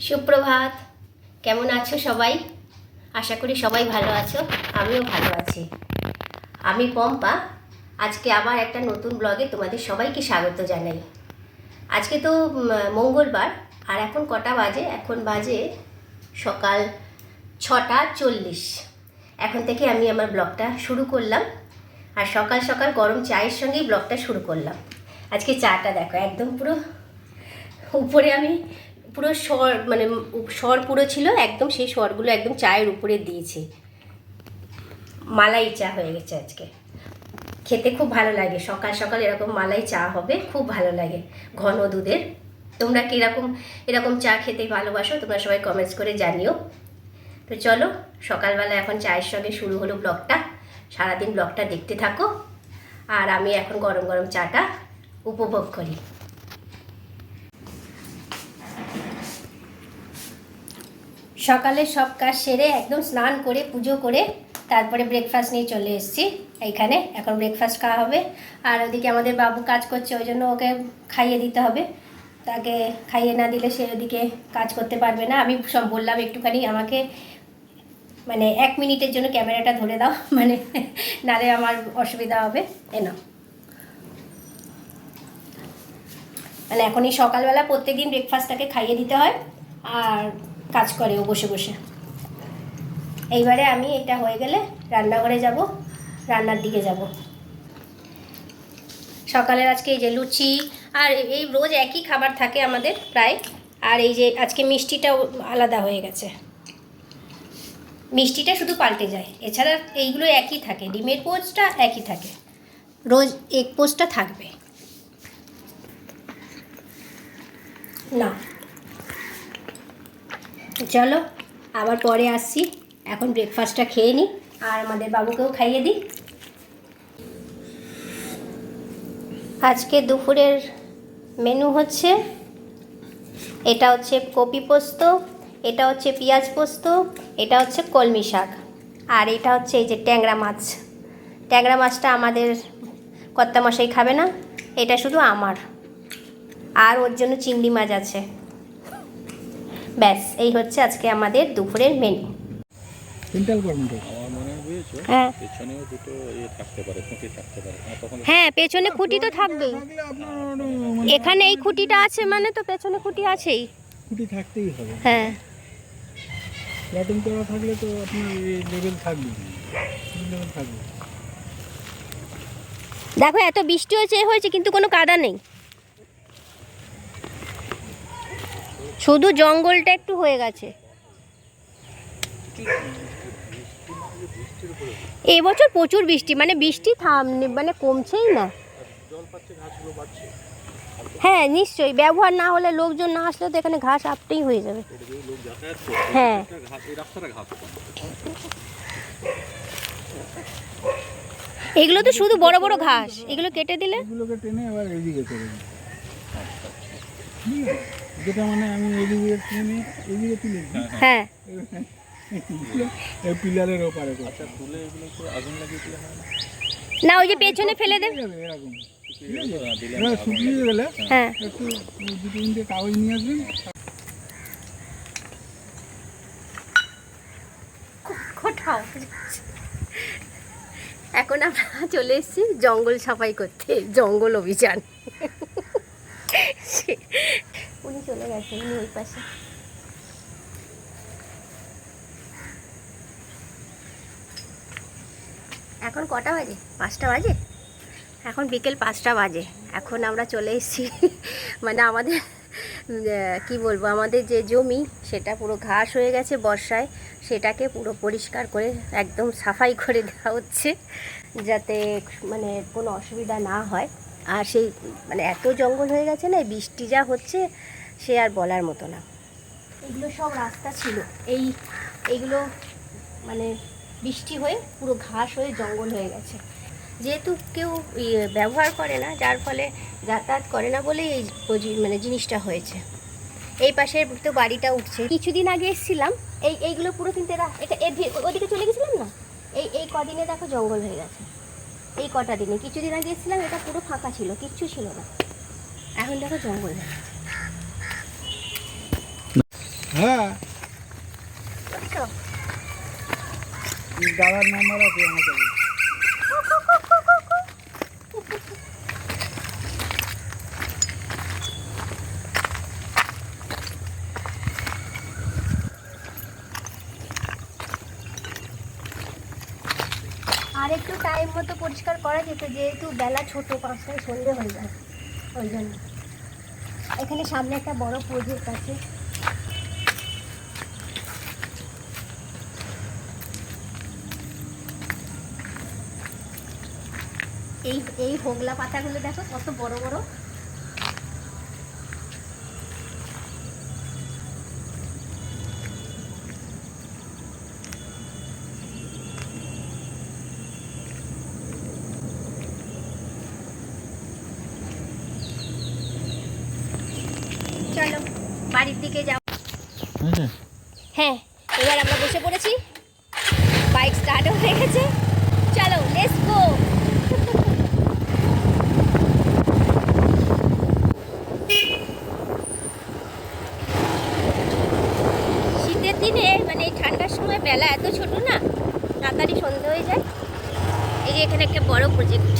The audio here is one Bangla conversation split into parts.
সুপ্রভাত। কেমন আছো সবাই? আশা করি সবাই ভালো আছো, আমিও ভালো আছি। আমি পম্পা। আজকে আবার একটা নতুন ব্লগে তোমাদের সবাইকে স্বাগত জানাই। আজকে তো মঙ্গলবার, আর এখন কটা বাজে? এখন বাজে সকাল 6:40। এখন থেকে আমি আমার ব্লগটা শুরু করলাম, আর সকাল সকাল গরম চায়ের সঙ্গেই ব্লগটা শুরু করলাম। আজকে চাটা দেখো, একদম পুরো উপরে আমি পুরো স্বর পুরো ছিল, একদম সেই স্বরগুলো একদম চায়ের উপরে দিয়েছি। মালাই চা হয়ে গেছে আজকে। খেতে খুব ভালো লাগে, সকাল সকাল এরকম মালাই চা হবে, খুব ভালো লাগে ঘন দুধের। তোমরা কি এরকম চা খেতে ভালোবাসো? তোমরা সবাই কমেন্টস করে জানিও। তো চলো, সকালবেলা এখন চায়ের সঙ্গে শুরু হলো ব্লগটা। সারাদিন ব্লগটা দেখতে থাকো, আর আমি এখন গরম গরম চাটা উপভোগ করি। সকালে সব কাজ সেরে একদম স্নান করে পুজো করে তারপরে ব্রেকফাস্ট নিয়ে চলে এসেছি এইখানে। এখন ব্রেকফাস্ট খাওয়া হবে, আর ওদিকে আমাদের বাবু কাজ করছে, ওই জন্য ওকে খাইয়ে দিতে হবে। তাকে খাইয়ে না দিলে সে ওদিকে কাজ করতে পারবে না। আমি সব বললাম একটুখানি আমাকে 1 মিনিটের জন্য ক্যামেরাটা ধরে দাও, নালে আমার অসুবিধা হবে। এনো এখন এই সকালবেলা প্রত্যেকদিন ব্রেকফাস্টটাকে খাইয়ে দিতে হয়, আর কাজ করে ও বসে বসে। এইবারে আমি এটা হয়ে গেলে রান্নাঘরে যাব, রান্নার দিকে যাব। সকালের আজকে এই যে লুচি, আর এই রোজ একই খাবার থাকে আমাদের প্রায়। আর এই যে আজকে মিষ্টিটাও আলাদা হয়ে গেছে, মিষ্টিটা শুধু পাল্টে যায়, এছাড়া এইগুলো একই থাকে। ডিমের পোস্টটা একই থাকে, রোজ এগ পোস্টটা থাকবে না। চলো আবার পরে আসছি, এখন ব্রেকফাস্টটা খেয়ে নিই আর আমাদের বাবুকেও খাইয়ে দিই। আজকে দুপুরের মেনু হচ্ছে, এটা হচ্ছে কপি পোস্ত, এটা হচ্ছে পেঁয়াজ পোস্ত, এটা হচ্ছে কলমি শাক, আর এটা হচ্ছে এই যে ট্যাংরা মাছ। ট্যাংরা মাছটা আমাদের কর্তামশাই খাবে না, এটা শুধু আমার, আর ওর জন্য চিংড়ি মাছ আছে। ব্যাস, এই হচ্ছে আজকে আমাদের দুপুরের মেনু। হ্যাঁ হ্যাঁ, পেছনে খুঁটি তো থাকবেই। এখানে এই খুঁটিটা আছে মানে তো পেছনে খুঁটি আছেই, খুঁটি থাকতেই হবে। হ্যাঁ, প্ল্যাটিং করা থাকলে তো আপনার এই লেভেল থাকবে। দেখো এত বৃষ্টি হয়েছে কিন্তু কোনো কাদা নেই, শুধু জঙ্গলটা একটু হয়ে গেছে। এবছর প্রচুর বৃষ্টি, বৃষ্টি কমছেই না। হ্যাঁ নিশ্চয়ই, ব্যবহার না হলে, লোকজন না আসলে তো এখানে ঘাস আপটেই হয়ে যাবে। হ্যাঁ, এগুলো তো শুধু বড় বড় ঘাস, এগুলো কেটে দিলে টেনে আবার এদিকে করে দিই। যেটা আমি এদিকে টেনে এদিকে তুলে দিই। হ্যাঁ, এই পিলারের ওপারে আচ্ছা তুলে এগুলো তো আগুন লাগিয়ে দিলে হয় না? ওই যে পেছনে ফেলে দেবে এরকম, শুকিয়ে গেলে হ্যাঁ একটু 2-3টে কাগজ নিয়ে আসবেন। এখন আমরা চলে এসেছি জঙ্গল সাফাই করতে, জঙ্গল অভিযান। উনি চলে গেছেন ওই পাশে। এখন কটা বাজে? 5টা বাজে। এখন বিকেল 5টা বাজে। এখন আমরা চলে এসেছি, আমাদের কি বলবো, আমাদের যে জমি সেটা পুরো ঘাস হয়ে গেছে বর্ষায়, সেটাকে পুরো পরিষ্কার করে একদম সাফাই করে দেওয়া হচ্ছে, যাতে কোনো অসুবিধা না হয়। আর সেই এত জঙ্গল হয়ে গেছে না, বৃষ্টি যা হচ্ছে সে আর বলার মতো না। এগুলো সব রাস্তা ছিল, এইগুলো বৃষ্টি হয়ে পুরো ঘাস হয়ে জঙ্গল হয়ে গেছে। যেহেতু কেউ ব্যবহার করে না, যার ফলে যাতায়াত করে না বলেই এই জিনিসটা হয়েছে। এই পাশের তো বাড়িটা উঠছে। কিছুদিন আগে এসেছিলাম, এইগুলো পুরো কিন্তু ওদিকে চলে গেছিলাম না, এই কদিনে দেখো জঙ্গল হয়ে গেছে। এই কটা দিনে, কিছুদিন আগে এসেছিলাম এটা পুরো ফাঁকা ছিল, কিচ্ছু ছিল না, এখন দেখো জঙ্গল হয়ে গেছে। হ্যাঁ, বুঝছো? দাদার নাম্বার আছে আমার কাছে। আর একটু টাইম মতো পরিষ্কার করা যেত, যেহেতু বেলা ছোট, 5টায় সন্ধে হয়ে যায়, ওই জন্য। এখানে সামনে একটা বড় প্রজেক্ট আছে। এই এই হোগলা পাতাগুলো দেখো কত বড় বড়। চলো বাড়ির দিকে যাও। হ্যাঁ, এবার আমরা বসে পড়েছি, বাইক স্টার্টও হয়ে গেছে। চলো লেটস গো। শীতের দিনে মানে ঠান্ডার সময় বেলা এত ছোট না, তাড়াতাড়ি সন্ধ্যে হয়ে যায়। এই যে এখানে একটা বড় প্রজেক্ট।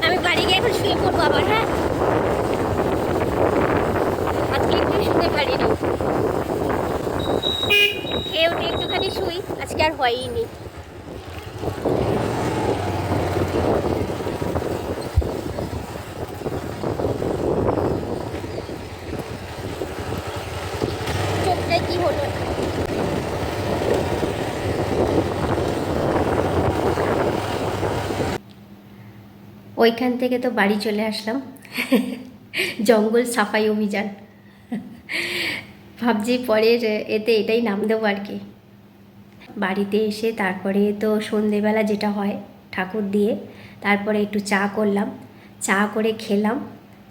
আমি বাড়ি গিয়ে এখন শুয়ে পড়বো আবার। হ্যাঁ, আজকে একটু শুতে পারিনি, খেয়ে উঠে একটুখানি শুই, আজকে আর হয়নি। চোখটা কি হলো? ওইখান থেকে তো বাড়ি চলে আসলাম, জঙ্গল সাফাই অভিযান। ভাবছি পরের এতে এটাই নাম দেবো আর কি। বাড়িতে এসে তারপরে তো সন্ধেবেলা যেটা হয় ঠাকুর দিয়ে, তারপরে একটু চা করলাম, চা করে খেলাম,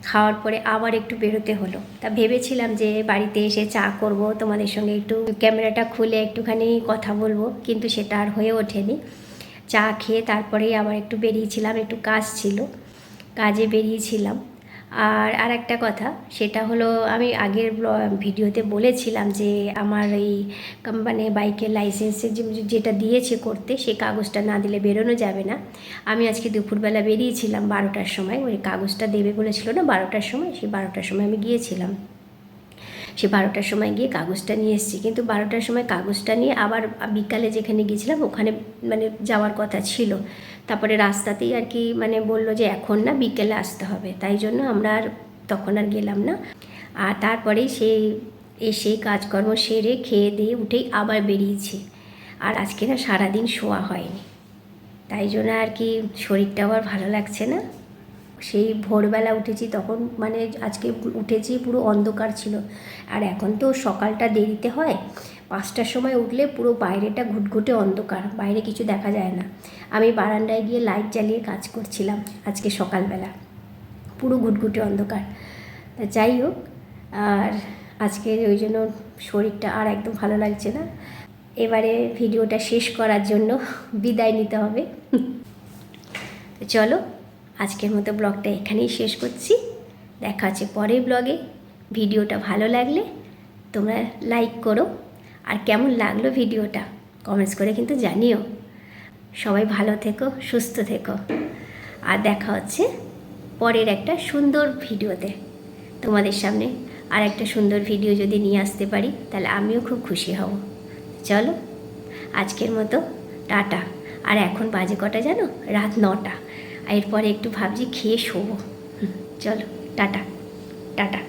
খাওয়ার পরে আবার একটু বেরোতে হলো। তা ভেবেছিলাম যে বাড়িতে এসে চা করব, তোমাদের সঙ্গে একটু ক্যামেরাটা খুলে একটুখানি কথা বলবো, কিন্তু সেটা আর হয়ে ওঠেনি। চা খেয়ে তারপরেই আবার একটু বেরিয়েছিলাম, একটু কাজ ছিল, কাজে বেরিয়েছিলাম। আর একটা কথা, সেটা হলো আমি আগের ভিডিওতে বলেছিলাম যে আমার এই মানে বাইকের লাইসেন্সের যেটা দিয়েছে করতে, সে কাগজটা না দিলে বেরোনো যাবে না। আমি আজকে দুপুরবেলা বেরিয়েছিলাম 12টার সময়, ওই কাগজটা দেবে বলেছিল না 12টার সময়, সেই 12টার সময় আমি গিয়েছিলাম। সে 12টার সময় গিয়ে কাগজটা নিয়ে এসেছি, কিন্তু 12টার সময় কাগজটা নিয়ে আবার বিকালে যেখানে গিয়েছিলাম ওখানে মানে যাওয়ার কথা ছিল। তারপরে রাস্তাতেই আর কি মানে বললো যে এখন না, বিকেলে আসতে হবে, তাই জন্য আমরা আর তখন আর গেলাম না। আর তারপরেই সেই কাজকর্ম সেরে খেয়ে দিয়ে উঠেই আবার বেরিয়েছি। আর আজকে না সারাদিন শোয়া হয়নি, তাই জন্য আর কি শরীরটা আবার ভালো লাগছে না। সেই ভোরবেলা উঠেছি, তখন মানে আজকে উঠেছি পুরো অন্ধকার ছিল। আর এখন তো সকালটা দেরিতে হয়, 5টার সময় উঠলে পুরো বাইরেটা ঘুটঘুটে অন্ধকার, বাইরে কিছু দেখা যায় না। আমি বারান্দায় গিয়ে লাইট জ্বালিয়ে কাজ করছিলাম আজকে সকালবেলা, পুরো ঘুটঘুটে অন্ধকার। তা যাই হোক, আর আজকে ওই জন্য শরীরটা আর একদম ভালো লাগছে না। এবারে ভিডিওটা শেষ করার জন্য বিদায় নিতে হবে। চলো আজকের মতো ব্লগটা এখানেই শেষ করছি, দেখা হচ্ছে পরের ব্লগে। ভিডিওটা ভালো লাগলে তোমরা লাইক করো, আর কেমন লাগলো ভিডিওটা কমেন্টস করে কিন্তু জানিও। সবাই ভালো থেকো, সুস্থ থেকো, আর দেখা হচ্ছে পরের একটা সুন্দর ভিডিওতে তোমাদের সামনে। আর একটা সুন্দর ভিডিও যদি নিয়ে আসতে পারি তাহলে আমিও খুব খুশি হব। চলো আজকের মতো টাটা। আর এখন বাজে কটা জানো? রাত 9টা। এরপরে একটু ভাবছি খেয়ে শোবো। চলো টাটা টাটা।